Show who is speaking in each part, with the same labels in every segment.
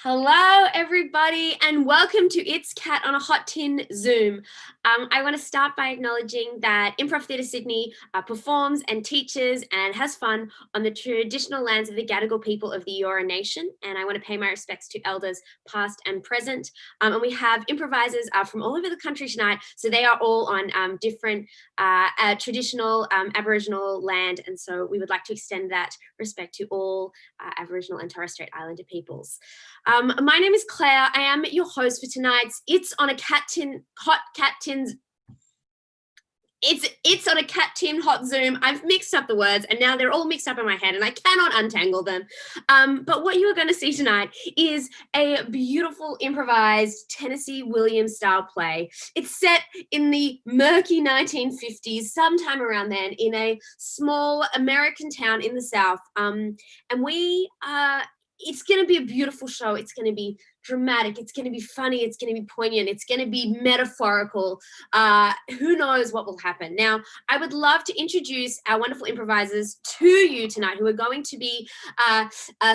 Speaker 1: Hello, everybody, and welcome to It's Cat on a Hot Tin Zoom. I want to start by acknowledging that Improv Theatre Sydney performs and teaches and has fun on the traditional lands of the Gadigal people of the Eora Nation, and I want to pay my respects to elders past and present. And we have improvisers from all over the country tonight, so they are all on different traditional Aboriginal land, and so we would like to extend that respect to all Aboriginal and Torres Strait Islander peoples. My name is Claire. I am your host for tonight's It's on a Cat Tin Hot Zoom. I've mixed up the words and now they're all mixed up in my head and I cannot untangle them. But what you are going to see tonight is a beautiful improvised Tennessee Williams style play. It's set in the murky 1950s, sometime around then, in a small American town in the South. It's going to be a beautiful show. It's going to be dramatic. It's going to be funny. It's going to be poignant. It's going to be metaphorical. Who knows what will happen? Now, I would love to introduce our wonderful improvisers to you tonight who are going to be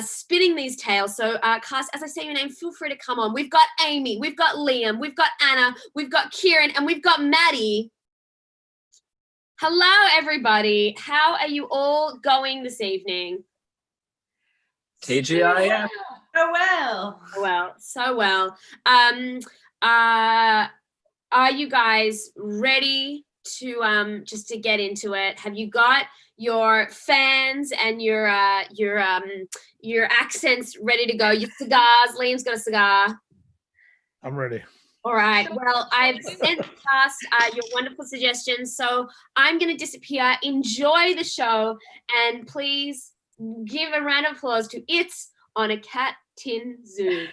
Speaker 1: spinning these tales. So, cast, as I say your name, feel free to come on. We've got Amy. We've got Lliam. We've got Anna. We've got Ciaran. And we've got Maddie. Hello, everybody. How are you all going this evening?
Speaker 2: TGIF.
Speaker 3: So well.
Speaker 1: So well. Are you guys ready to just to get into it? Have you got your fans and your accents ready to go? Your cigars. Liam's got a cigar.
Speaker 4: I'm ready.
Speaker 1: All right. Well, I've sent past your wonderful suggestions, so I'm going to disappear. Enjoy the show, and please give a round of applause to It's on a Cat Tin Zoom.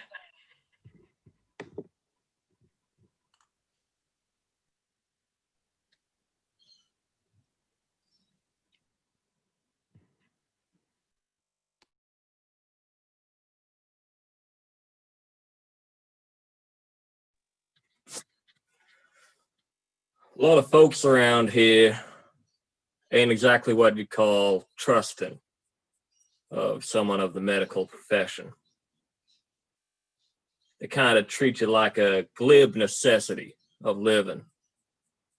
Speaker 2: A lot of folks around here ain't exactly what you'd call trusting of someone of the medical profession. They kind of treat you like a glib necessity of living,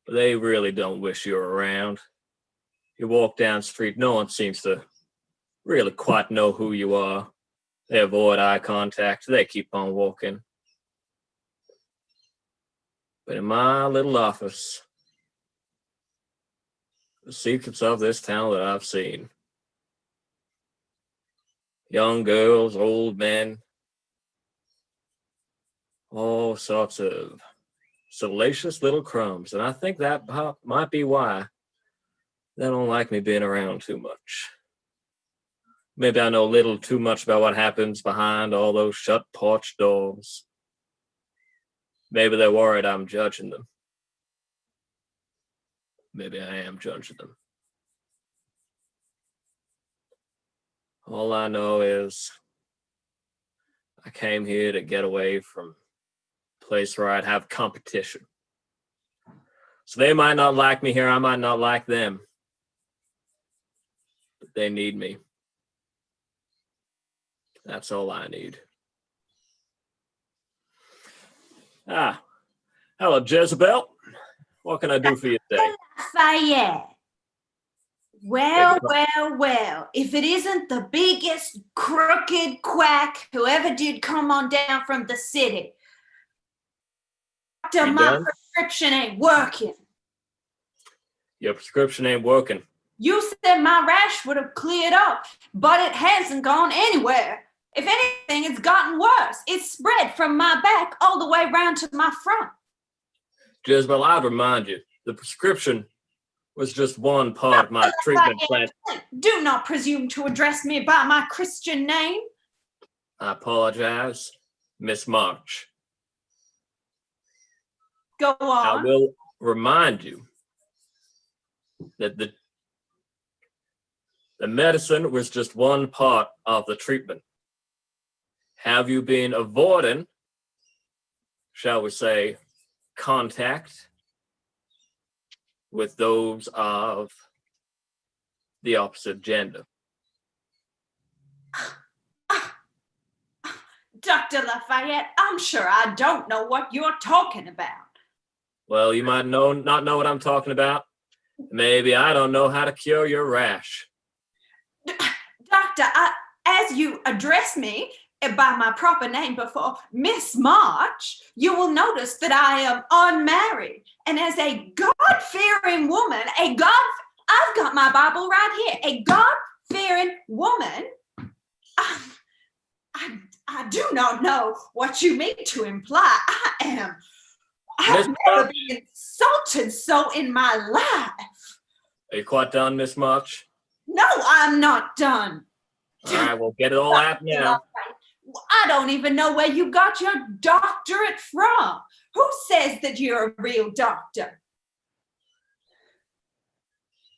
Speaker 2: but they really don't wish you were around. You walk down the street, no one seems to really quite know who you are. They avoid eye contact, they keep on walking. But in my little office, the secrets of this town that I've seen, young girls, old men, all sorts of salacious little crumbs. And I think that might be why they don't like me being around too much. Maybe I know a little too much about what happens behind all those shut porch doors. Maybe they're worried I'm judging them. Maybe I am judging them. All I know is I came here to get away from a place where I'd have competition. So they might not like me here, I might not like them. But they need me. That's all I need. Hello, Jezebel. What can I do for you today?
Speaker 3: Lafayette. Well. If it isn't the biggest crooked quack who ever did come on down from the city. Doctor, my prescription ain't working.
Speaker 2: Your prescription ain't working.
Speaker 3: You said my rash would have cleared up, but it hasn't gone anywhere. If anything, it's gotten worse. It's spread from my back all the way round to my front.
Speaker 2: Jezebel, I'd remind you, the prescription was just one part of my treatment plan.
Speaker 3: Do not presume to address me by my Christian name.
Speaker 2: I apologize, Miss March.
Speaker 3: Go on.
Speaker 2: I will remind you that the medicine was just one part of the treatment. Have you been avoiding, shall we say, contact with those of the opposite gender?
Speaker 3: Dr. Lafayette, I'm sure I don't know what you're talking about.
Speaker 2: Well, you might not know what I'm talking about. Maybe I don't know how to cure your rash.
Speaker 3: Doctor, as you address me by my proper name before Miss March, you will notice that I am unmarried. And as a God-fearing woman, I've got my Bible right here, a God-fearing woman, I do not know what you mean to imply. I've never been insulted so in my life.
Speaker 2: Are you quite done, Miss March?
Speaker 3: No, I'm not done.
Speaker 2: All right, we'll get it all out now.
Speaker 3: I don't even know where you got your doctorate from. Who says that you're a real doctor?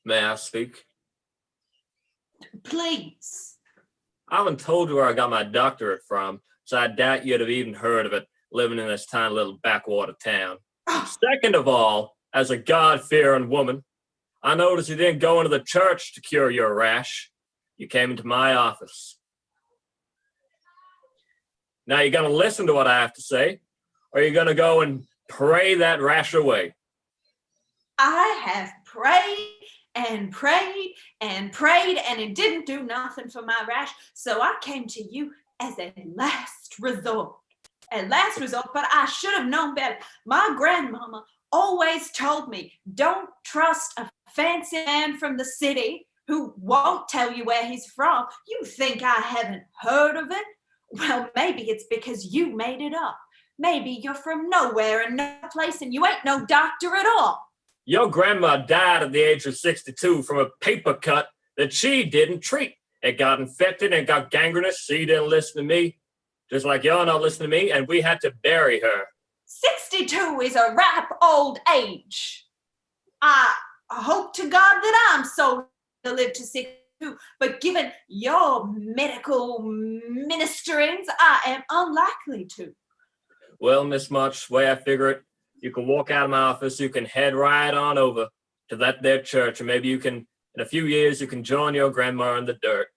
Speaker 2: May I speak?
Speaker 3: Please.
Speaker 2: I haven't told you where I got my doctorate from, so I doubt you'd have even heard of it living in this tiny little backwater town. Second of all, as a God-fearing woman, I noticed you didn't go into the church to cure your rash. You came into my office. Now you're going to listen to what I have to say, or you're going to go and pray that rash away.
Speaker 3: I have prayed and prayed and prayed, and it didn't do nothing for my rash, so I came to you as a last resort. But I should have known better. My grandmama always told me, don't trust a fancy man from the city who won't tell you where he's from. You think I haven't heard of it? Well, maybe it's because you made it up. Maybe you're from nowhere and no place and you ain't no doctor at all.
Speaker 2: Your grandma died at the age of 62 from a paper cut that she didn't treat. It got infected and got gangrenous. She didn't listen to me. Just like y'all not listening to me, and we had to bury her.
Speaker 3: 62 is a ripe old age. I hope to God that I'm so to live to 62, but given your medical ministerings, I am unlikely to.
Speaker 2: Well, Miss March, the way I figure it, you can walk out of my office, you can head right on over to that there church, and maybe you can, in a few years, you can join your grandma in the dirt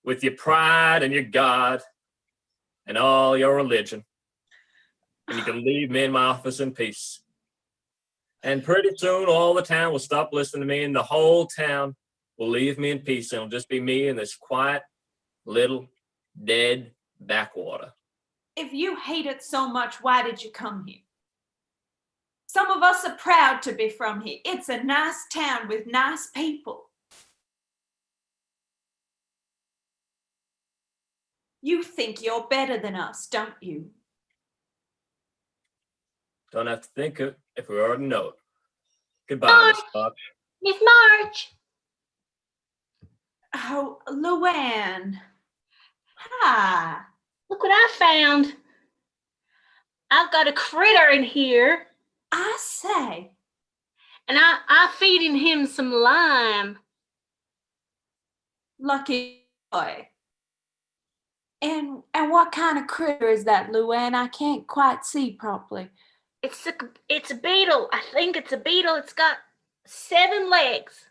Speaker 2: with your pride and your God and all your religion. And you can leave me in my office in peace. And pretty soon, all the town will stop listening to me, and the whole town will leave me in peace, and it'll just be me in this quiet, little, dead backwater.
Speaker 3: If you hate it so much, why did you come here? Some of us are proud to be from here. It's a nice town with nice people. You think you're better than us, don't you?
Speaker 2: Don't have to think it if we already know it. Goodbye, Miss March.
Speaker 4: Miss March.
Speaker 3: Oh, Luann. Hi.
Speaker 4: Look what I found. I've got a critter in here.
Speaker 3: I say.
Speaker 4: And I'm feeding him some lime.
Speaker 3: Lucky boy. And what kind of critter is that, Luann? I can't quite see properly.
Speaker 4: It's a beetle. I think it's a beetle. It's got 7 legs.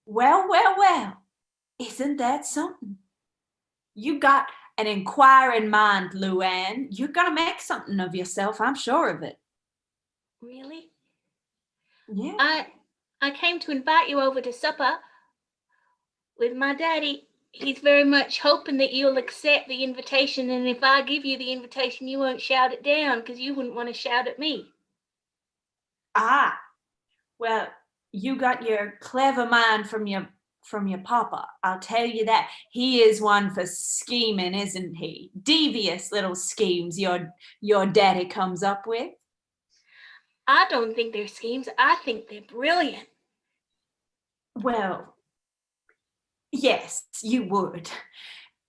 Speaker 3: Well. Isn't that something? You got an inquiring mind, Luann. You're going to make something of yourself. I'm sure of it.
Speaker 4: Really?
Speaker 3: Yeah.
Speaker 4: I came to invite you over to supper with my daddy. He's very much hoping that you'll accept the invitation, and if I give you the invitation, you won't shout it down because you wouldn't want to shout at me.
Speaker 3: Ah, well, you got your clever mind from your papa. I'll tell you that. He is one for scheming, isn't he? Devious little schemes your daddy comes up with.
Speaker 4: I don't think they're schemes. I think they're brilliant.
Speaker 3: Well, yes, you would.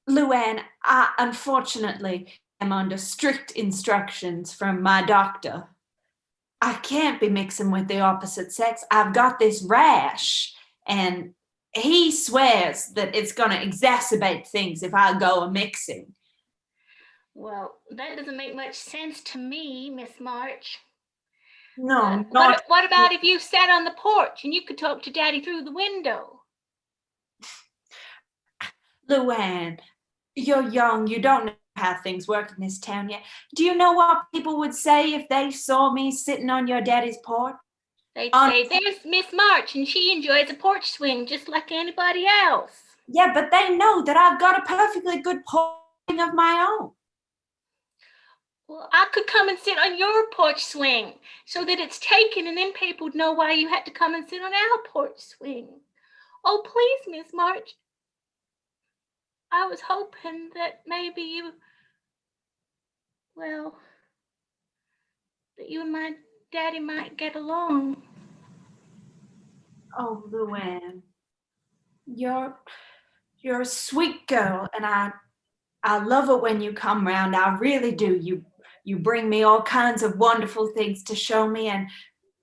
Speaker 3: Luann, I unfortunately am under strict instructions from my doctor. I can't be mixing with the opposite sex. I've got this rash, and he swears that it's going to exacerbate things if I go a-mixing.
Speaker 4: Well, that doesn't make much sense to me, Miss March.
Speaker 3: No,
Speaker 4: what about if you sat on the porch and you could talk to Daddy through the window?
Speaker 3: Luann, you're young. You don't know how things work in this town yet. Do you know what people would say if they saw me sitting on your daddy's porch?
Speaker 4: They'd say, there's Miss March, and she enjoys a porch swing just like anybody else.
Speaker 3: Yeah, but they know that I've got a perfectly good porch of my own.
Speaker 4: Well, I could come and sit on your porch swing so that it's taken, and then people would know why you had to come and sit on our porch swing. Oh, please, Miss March. I was hoping that maybe you, well, that you and my daddy might get along.
Speaker 3: Oh, Luann, you're a sweet girl, and I love it when you come round. I really do. You bring me all kinds of wonderful things to show me, and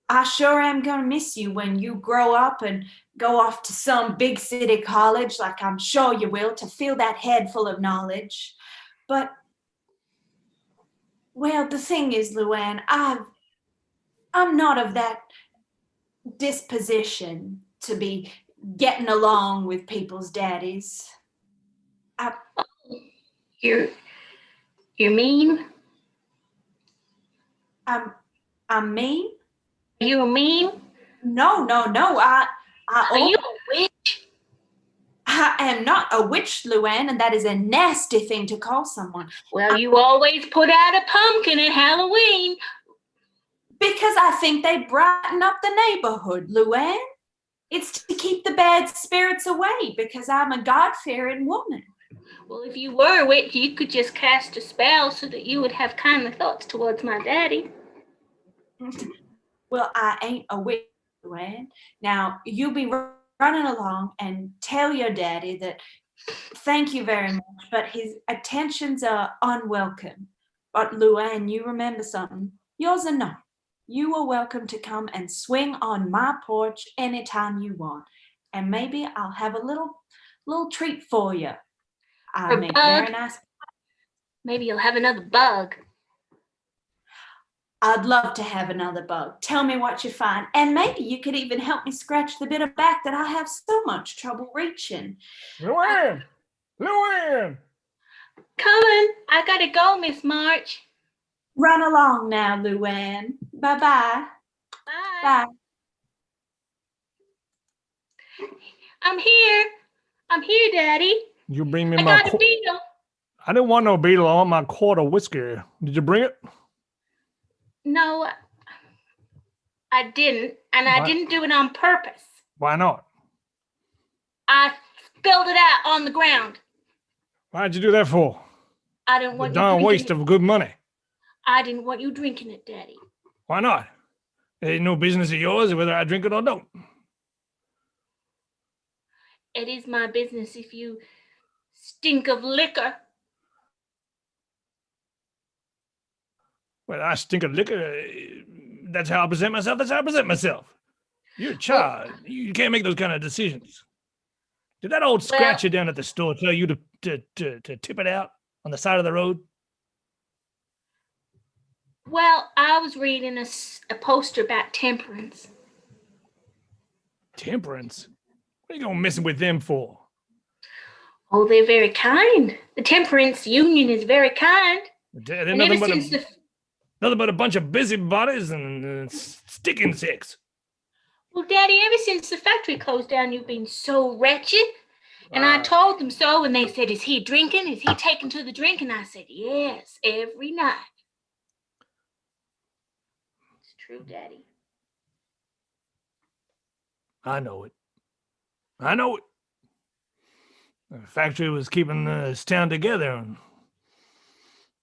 Speaker 3: I sure am going to miss you when you grow up and go off to some big city college, like I'm sure you will, to fill that head full of knowledge. But, well, the thing is, Luann, I'm not of that disposition to be getting along with people's daddies.
Speaker 4: You're mean?
Speaker 3: I'm mean?
Speaker 4: Are you mean?
Speaker 3: No.
Speaker 4: Are you a witch?
Speaker 3: I am not a witch, Luann, and that is a nasty thing to call someone.
Speaker 4: Well, you always put out a pumpkin at Halloween.
Speaker 3: Because I think they brighten up the neighborhood, Luann. It's to keep the bad spirits away, because I'm a God-fearing woman.
Speaker 4: Well, if you were a witch, you could just cast a spell so that you would have kindly thoughts towards my daddy.
Speaker 3: Well, I ain't a witch, Luann. Now, you be running along and tell your daddy that thank you very much, but his attentions are unwelcome. But Luann, you remember something. Yours are not. You are welcome to come and swing on my porch anytime you want. And maybe I'll have a little treat for you. I make very nice.
Speaker 4: Maybe you'll have another bug.
Speaker 3: I'd love to have another bug. Tell me what you find. And maybe you could even help me scratch the bit of back that I have so much trouble reaching.
Speaker 5: Luann! Luann!
Speaker 4: Coming. I gotta go, Miss March.
Speaker 3: Run along now, Luann. Bye-bye.
Speaker 4: Bye.
Speaker 3: Bye.
Speaker 4: I'm here, Daddy.
Speaker 5: You bring me
Speaker 4: I
Speaker 5: my
Speaker 4: got a beetle.
Speaker 5: I didn't want no beetle. I want my quart of whiskey. Did you bring it?
Speaker 4: No, I didn't. And I didn't do it on purpose.
Speaker 5: Why not?
Speaker 4: I spilled it out on the ground.
Speaker 5: Why'd you do that for?
Speaker 4: I didn't want
Speaker 5: A
Speaker 4: you
Speaker 5: darn
Speaker 4: drinking
Speaker 5: waste
Speaker 4: it.
Speaker 5: of good money.
Speaker 4: I didn't want you drinking it, Daddy.
Speaker 5: Why not? It ain't no business of yours whether I drink it or don't.
Speaker 4: It is my business if you stink of liquor.
Speaker 5: Well, I stink of liquor. That's how I present myself. That's how I present myself. You're a child. You can't make those kind of decisions. Did that old scratcher down at the store tell you to tip it out on the side of the road?
Speaker 4: Well, I was reading a poster about temperance.
Speaker 5: Temperance? What are you going messing with them for?
Speaker 4: Oh, they're very kind. The Temperance Union is very kind.
Speaker 5: They're
Speaker 4: And
Speaker 5: nothing,
Speaker 4: ever since
Speaker 5: nothing but a bunch of busybodies and stick insects.
Speaker 4: Well, Daddy, ever since the factory closed down, you've been so wretched. And I told them so, and they said, is he drinking? Is he taking to the drink? And I said, yes, every night. It's true, Daddy.
Speaker 5: I know it. I know it. The factory was keeping this town together, and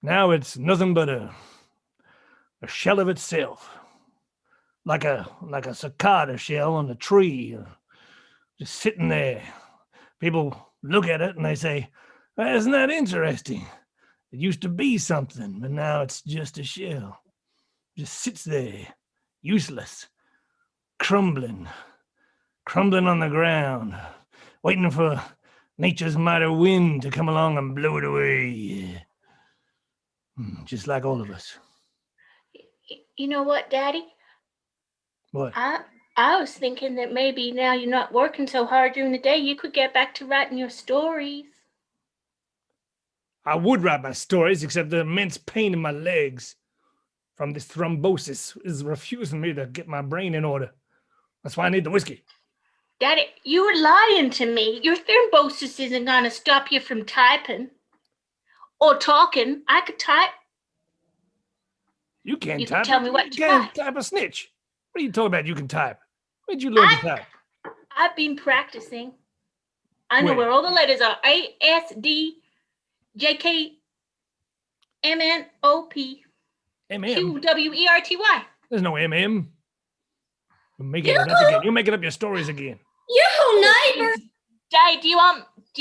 Speaker 5: now it's nothing but a shell of itself, like a cicada shell on a tree, just sitting there. People look at it and they say, well, "Isn't that interesting? It used to be something, but now it's just a shell. Just sits there, useless, crumbling on the ground, waiting for nature's mighty wind to come along and blow it away. Just like all of us."
Speaker 4: You know what, Daddy?
Speaker 5: What?
Speaker 4: I was thinking that maybe now you're not working so hard during the day, you could get back to writing your stories.
Speaker 5: I would write my stories, except the immense pain in my legs from this thrombosis is refusing me to get my brain in order. That's why I need the whiskey.
Speaker 4: Daddy, you were lying to me. Your thrombosis isn't going to stop you from typing or talking. I could type.
Speaker 5: You can't
Speaker 4: You
Speaker 5: type.
Speaker 4: can tell me what
Speaker 5: You
Speaker 4: to
Speaker 5: can't
Speaker 4: type.
Speaker 5: type a snitch. What are you talking about? You can type. Where'd you learn to type?
Speaker 4: I've been practicing. I know
Speaker 5: Where?
Speaker 4: where all the letters are. A, S, D, J, K, M, N, O, P,
Speaker 5: MM.
Speaker 4: Q, W, E, R, T, Y.
Speaker 5: There's no MM. You're making it up again. You're making up your stories again.
Speaker 1: You neighbor.
Speaker 4: Daddy, do you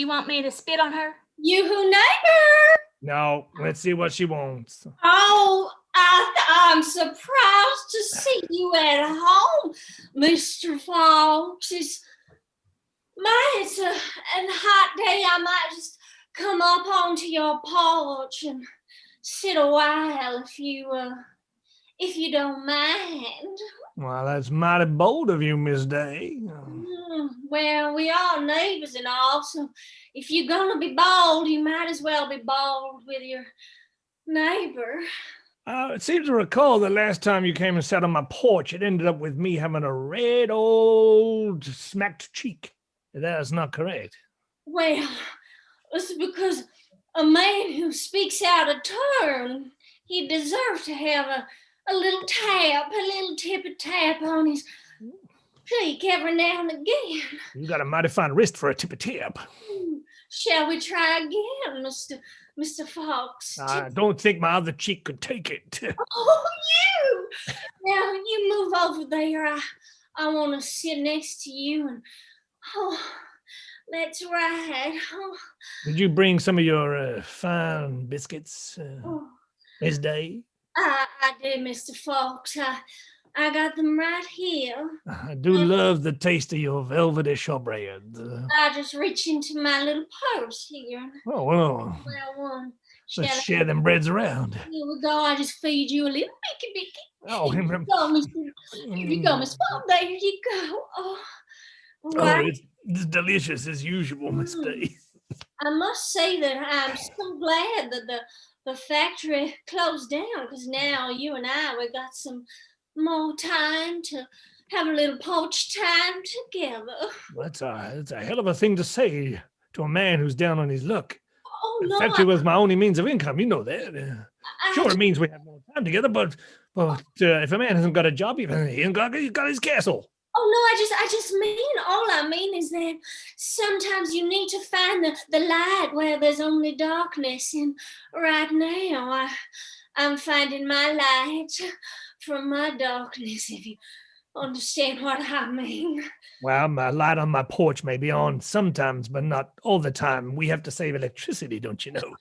Speaker 4: want me to spit on her?
Speaker 1: You neighbor.
Speaker 5: No, let's see what she wants.
Speaker 1: Oh, I'm surprised to see you at home, Mr. Fox. It's a hot day. I might just come up onto your porch and sit a while if you don't mind.
Speaker 5: Well, that's mighty bold of you, Miss Day.
Speaker 1: Well, we are neighbors and all, so if you're gonna be bold, you might as well be bold with your neighbor.
Speaker 5: I seem to recall the last time you came and sat on my porch, it ended up with me having a red old smacked cheek. That's not correct.
Speaker 1: Well, it's because a man who speaks out of turn, he deserves to have a little tippy tap on his cheek every now and again.
Speaker 5: You got a mighty fine wrist for a tippy tap.
Speaker 1: Shall we try again, Mr. Fox?
Speaker 5: I don't think my other cheek could take it.
Speaker 1: Oh, you! Now, you move over there. I want to sit next to you and, let's ride. Oh.
Speaker 5: Did you bring some of your fine biscuits, Miss Day?
Speaker 1: I did, Mr. Fox. I got them right here.
Speaker 5: I do love the taste of your velvety shortbread.
Speaker 1: I just reach into my little purse here.
Speaker 5: Oh, well, let's share them breads around.
Speaker 1: Here we go. I just feed you a little bicky.
Speaker 5: Oh,
Speaker 1: Here you go, Miss Fox. There you go. Oh, right.
Speaker 5: It's delicious as usual, Miss Day.
Speaker 1: I must say that I'm so glad that the factory closed down, because now you and we got some more time to have a little porch time together.
Speaker 5: That's a hell of a thing to say to a man who's down on his luck.
Speaker 1: Oh,
Speaker 5: The
Speaker 1: no.
Speaker 5: factory was my only means of income, you know that. Sure, it means we have more time together, but if a man hasn't got a job, he ain't got his castle.
Speaker 1: Oh, no, I just mean, all I mean is that sometimes you need to find the light where there's only darkness. And right now, I'm finding my light from my darkness, if you understand what I mean.
Speaker 5: Well, my light on my porch may be on sometimes, but not all the time. We have to save electricity, don't you know?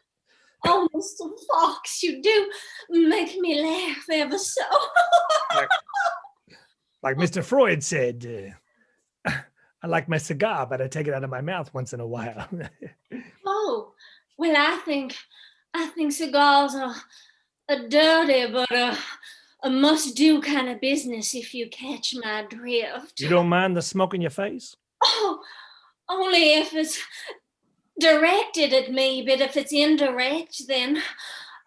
Speaker 1: Oh, Mr. Fox, you do make me laugh ever so.
Speaker 5: Like Mr. Freud said, I like my cigar, but I take it out of my mouth once in a while.
Speaker 1: Oh, well, I think cigars are a dirty but a must-do kind of business, if you catch my drift.
Speaker 5: You don't mind the smoke in your face?
Speaker 1: Oh, only if it's directed at me, but if it's indirect, then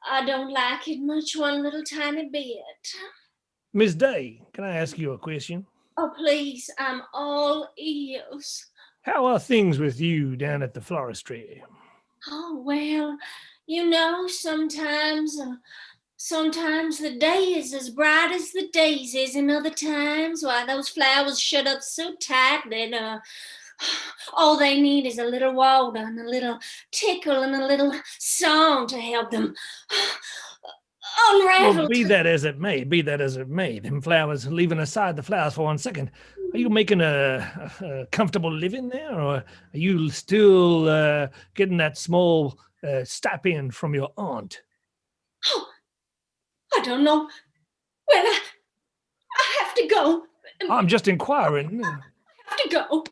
Speaker 1: I don't like it much one little tiny bit.
Speaker 5: Miss Day, can I ask you a question?
Speaker 1: Oh, please, I'm all ears.
Speaker 5: How are things with you down at the floristry?
Speaker 1: Oh, well, you know, sometimes the day is as bright as the daisies, and other times, why, those flowers shut up so tight that all they need is a little water and a little tickle and a little song to help them unravel.
Speaker 5: Well, be that as it may, them flowers, leaving aside the flowers for 1 second, are you making a comfortable living there, or are you still getting that small stipend from your aunt?
Speaker 1: Oh, I don't know. Well, I have to go.
Speaker 5: I'm just inquiring.
Speaker 1: I have to go.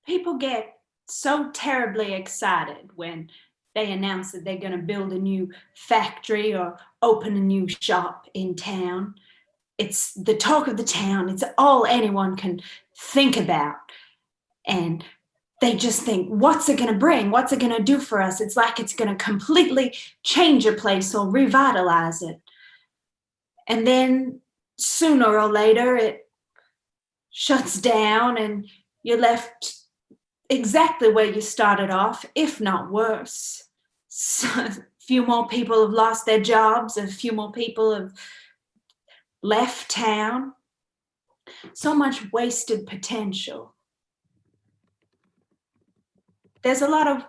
Speaker 3: People get so terribly excited when they announce that they're going to build a new factory or open a new shop in town. it's the talk of the town. It's all anyone can think about. And they just think, what's it going to bring? What's it going to do for us? It's like it's going to completely change a place or revitalize it. And then sooner or later, it shuts down and you're left exactly where you started off, if not worse. So, a few more people have lost their jobs, a few more people have left town. So much wasted potential. There's a lot of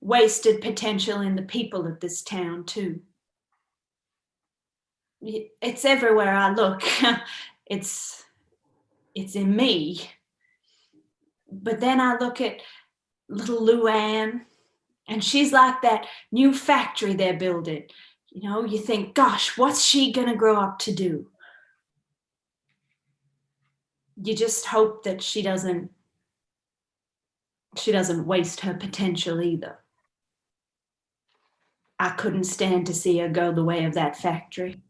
Speaker 3: wasted potential in the people of this town, too. It's everywhere I look. It's in me. But then I look at little Lliam, and she's like that new factory they're building. You know, you think, gosh, what's she going to grow up to do? You just hope that she doesn't waste her potential either. I couldn't stand to see her go the way of that factory.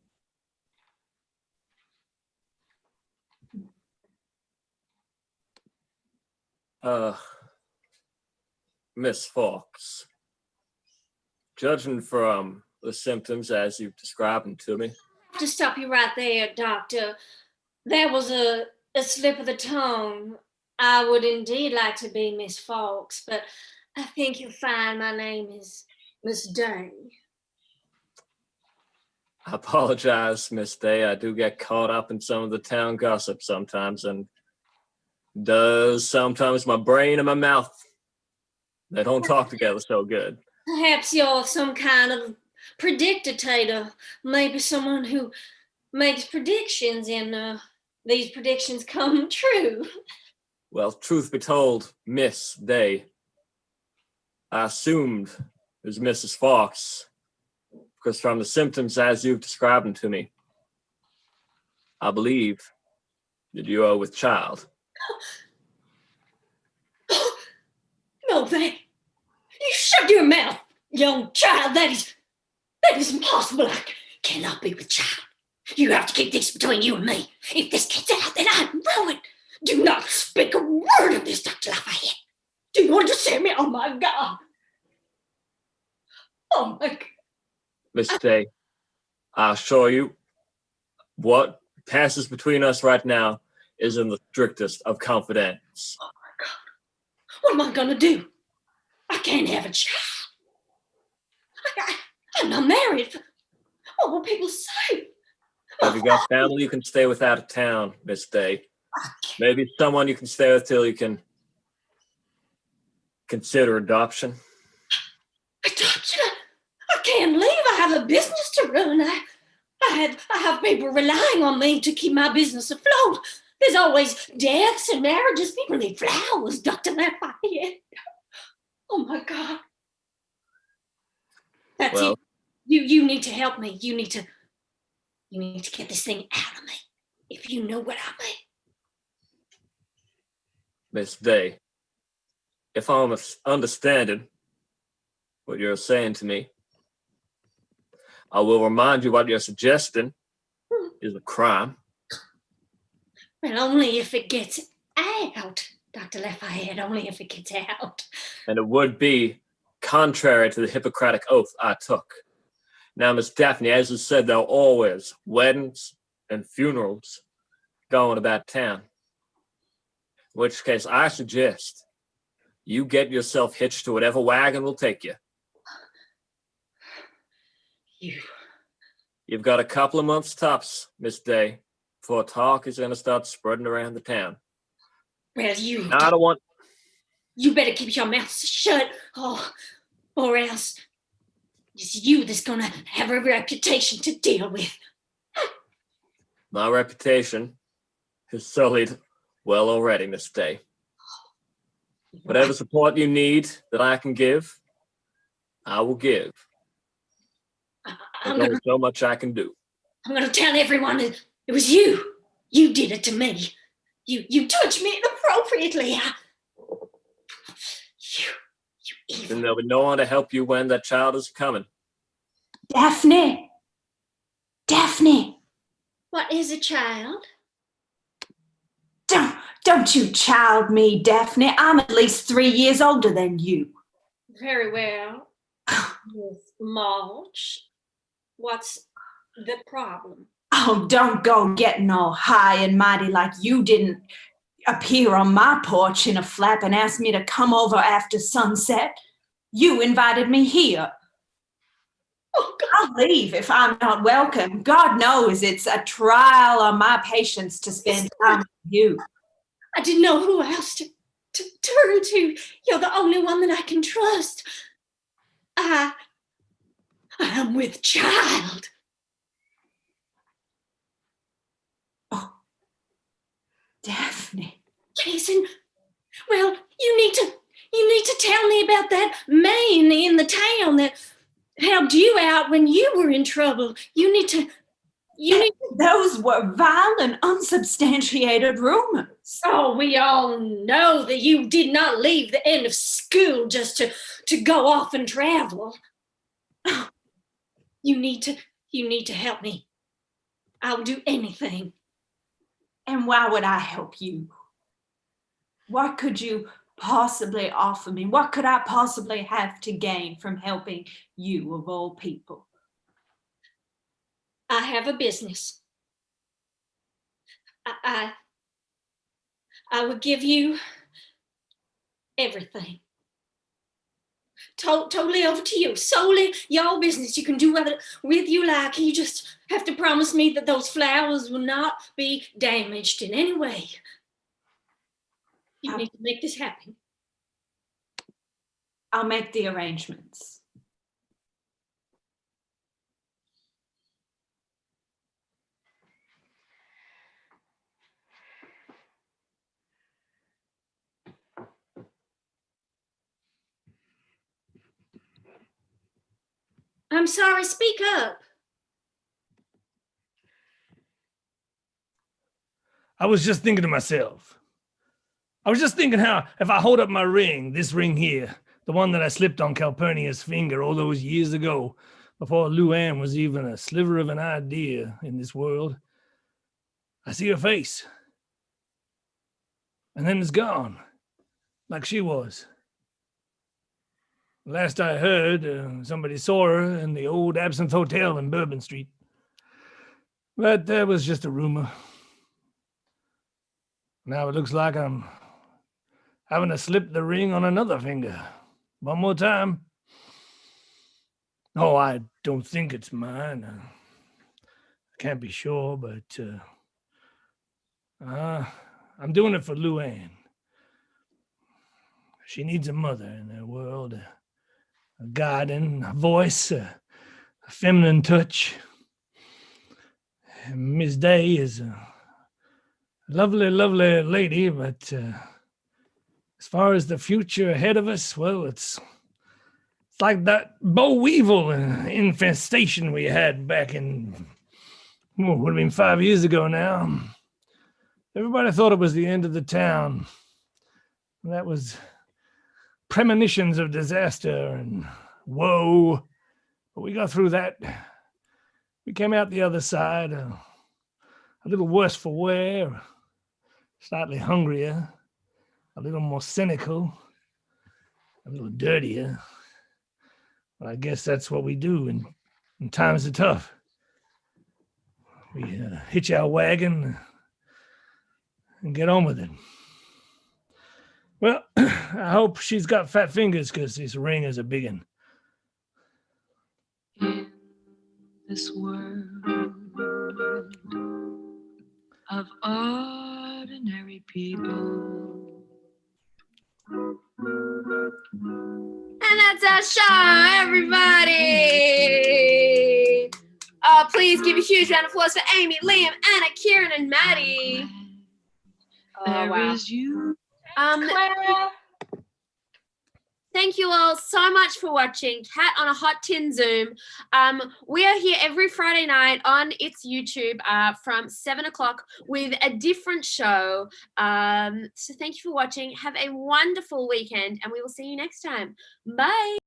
Speaker 2: Miss Fawkes, judging from the symptoms as you've described them to me.
Speaker 6: To stop you right there, Doctor. That was a slip of the tongue. I would indeed like to be Miss Fawkes, but I think you'll find my name is Miss Day.
Speaker 2: I apologize, Miss Day. I do get caught up in some of the town gossip sometimes, and does sometimes my brain and my mouth, they don't talk together so good.
Speaker 6: Perhaps you're some kind of predictator, maybe someone who makes predictions and these predictions come true.
Speaker 2: Well, truth be told, Miss Day, I assumed it was Mrs. Fawkes, because from the symptoms as you've described them to me, I believe that you are with child.
Speaker 6: No, that you shut your mouth, young child. That is impossible. I cannot be with child. You have to keep this between you and me. If this gets out, then I'm ruined. Do not speak a word of this, Dr. Lafayette. Do you understand me? Oh my God. Oh my God.
Speaker 2: Miss Day, I assure you, what passes between us right now is in the strictest of confidence.
Speaker 6: Oh my God. What am I gonna do? I can't have a child. I'm not married. What will people say?
Speaker 2: Have you got family you can stay with out of town, Miss Day? Maybe someone you can stay with till you can consider adoption.
Speaker 6: Adoption? I can't leave. I have a business to run. I have people relying on me to keep my business afloat. There's always deaths and marriages. People need flowers, Dr. Lafayette. Oh my God. That's it. You need to help me. You need to get this thing out of me. If you know what I mean.
Speaker 2: Miss Day, if I'm understanding what you're saying to me, I will remind you what you're suggesting is a crime.
Speaker 6: Well, only if it gets out, Dr. Lafayette, only if it gets out.
Speaker 2: And it would be contrary to the Hippocratic oath I took. Now, Miss Daphne, as you said, there are always weddings and funerals going about town. In which case, I suggest you get yourself hitched to whatever wagon will take you. You've got a couple of months tops, Miss Day, before talk is going to start spreading around the town.
Speaker 6: Well,
Speaker 2: I don't want...
Speaker 6: You better keep your mouth shut, or else it's you that's going to have a reputation to deal with.
Speaker 2: My reputation is sullied well already, Miss Day. Whatever support you need that I can give, I will give. There's only so much I can do.
Speaker 6: I'm going to tell everyone it was you. You did it to me. You touched me inappropriately. You evil.
Speaker 2: Then there'll be no one to help you when that child is coming.
Speaker 3: Daphne! Daphne!
Speaker 6: What is a child?
Speaker 3: Don't you child me, Daphne. I'm at least 3 years older than you.
Speaker 6: Very well. Miss Mulch, what's the problem?
Speaker 3: Oh, don't go getting all high and mighty like you didn't appear on my porch in a flap and ask me to come over after sunset. You invited me here.
Speaker 6: Oh, God.
Speaker 3: I'll leave if I'm not welcome. God knows it's a trial on my patience to spend time with you.
Speaker 6: I didn't know who else to turn to. You're the only one that I can trust. I am with child.
Speaker 3: Oh, Daphne.
Speaker 6: Jason, well, you need to tell me about that man in the town that helped you out when you were in trouble.
Speaker 3: Those were vile and unsubstantiated rumors.
Speaker 6: Oh, we all know that you did not leave the end of school just to go off and travel. You need to help me. I'll do anything.
Speaker 3: And why would I help you? What could you possibly offer me? What could I possibly have to gain from helping you, of all people?
Speaker 6: I have a business. I would give you everything. Totally over to you. Solely your business. You can do with you like. You just have to promise me that those flowers will not be damaged in any way. You need to make this happen.
Speaker 3: I'll make the arrangements.
Speaker 6: I'm sorry, speak up.
Speaker 5: I was just thinking to myself. I was just thinking how if I hold up my ring, this ring here, the one that I slipped on Calpurnia's finger all those years ago, before Lliam was even a sliver of an idea in this world, I see her face. And then it's gone, like she was. Last I heard, somebody saw her in the old Absinthe Hotel in Bourbon Street. But that was just a rumor. Now it looks like I'm having to slip the ring on another finger. One more time. Oh, I don't think it's mine. I can't be sure, but I'm doing it for Luann. She needs a mother in her world, a garden, a voice, a feminine touch. Miss Day is a lovely, lovely lady, but as far as the future ahead of us, well, it's like that boll weevil infestation we had back in, would have been 5 years ago now. Everybody thought it was the end of the town. That was premonitions of disaster and woe. But we got through that. We came out the other side, a little worse for wear, slightly hungrier, a little more cynical, a little dirtier. But I guess that's what we do in times are tough. We hitch our wagon and get on with it. Well, I hope she's got fat fingers because this ring is a big one.
Speaker 7: In this world of ordinary people.
Speaker 1: And that's our show, everybody. Oh, please give a huge round of applause for Amy, Lliam, Anna, Ciaran, and Maddie. Oh, wow.
Speaker 7: Is you.
Speaker 4: Claire.
Speaker 1: Thank you all so much for watching Cat on a Hot Tin Zoom. We are here every Friday night on its YouTube from 7 o'clock with a different show. So thank you for watching. Have a wonderful weekend and we will see you next time. Bye.